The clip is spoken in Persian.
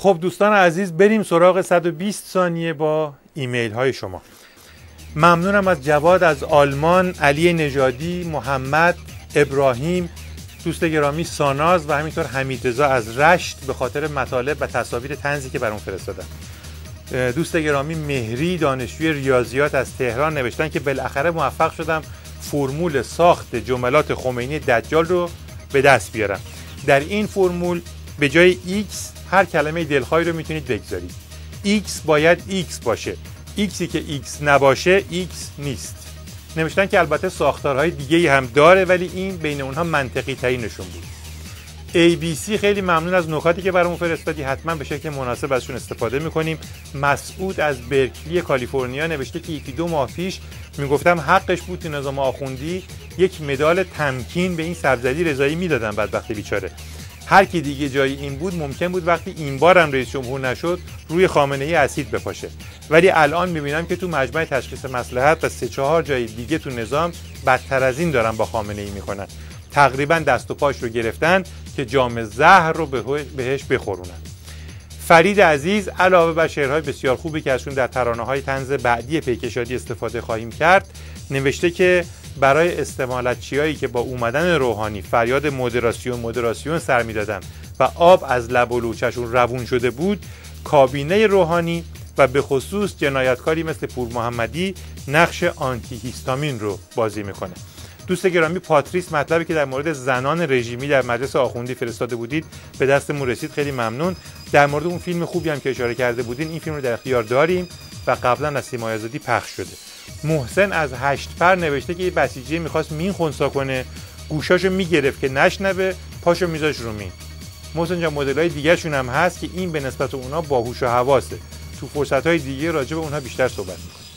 خب دوستان عزیز، بریم سراغ 120 ثانیه با ایمیل های شما. ممنونم از جواد از آلمان، علی نژادی، محمد، ابراهیم، دوست گرامی ساناز و همینطور حمیدرضا از رشت به خاطر مطالب و تصاویر طنزی که برام فرستادن. دوست گرامی مهری دانشجوی ریاضیات از تهران نوشتن که بالاخره موفق شدم فرمول ساخت جملات خمینی دجال رو به دست بیارم. در این فرمول به جای x هر کلمه دلخواهی رو میتونید بگذارید. x باید x باشه. xی که x نباشه x نیست. نوشتن که البته ساختارهای دیگه‌ای هم داره ولی این بین اونها منطقی ترینشون بود. ABC خیلی ممنون از نکاتی که برامون فرستادی، حتما به شکل مناسب ازشون استفاده میکنیم. مسعود از برکلی کالیفرنیا نوشته که 1-2 ماه پیش میگفتم حقش بود تو نظام آخوندی یک مدال تمکین به این سبزدی رضایی میدادن. بدبخت بیچاره، هر کی دیگه جای این بود ممکن بود وقتی این بارم رئیس جمهور نشد روی خامنه‌ای اسید بپاشه، ولی الان میبینم که تو مجمع تشخیص مصلحت و 3-4 جای دیگه تو نظام بدتر از این دارن با خامنه‌ای میکنن. تقریبا دست و پاش رو گرفتن که جام زهر رو بهش بخورونن. فرید عزیز علاوه بر شعرهای بسیار خوبی که ازشون در ترانه‌های طنز بعدی پیکشادی استفاده خواهیم کرد، نوشته که برای استعمالاتچیایی که با اومدن روحانی فریاد مدراسیون سر میدادن و آب از لب و لوچه‌شون روون شده بود، کابینه روحانی و به خصوص جنایتکاری مثل پور محمدی نقش آنتی هیستامین رو بازی میکنه. دوست گرامی پاتریس مطلبی که در مورد زنان رژیمی در مجلس آخوندی فرستاده بودید به دستمون رسید، خیلی ممنون. در مورد اون فیلم خوبی هم که اشاره کرده بودین، این فیلم رو در اختیار داریم و قبلا از سیمای آزادی پخش شده. محسن از 8 پر نوشته که یه بسیجی میخواست مین خنثی کنه، گوشاشو میگرفت که نشنوه، پاشو میذاش رو مین. محسن جان مدل‌های دیگه‌شون هم هست که این به نسبت اونها باهوش و حواسه. تو فرصت‌های دیگه راجع به اونها بیشتر صحبت می‌کنیم.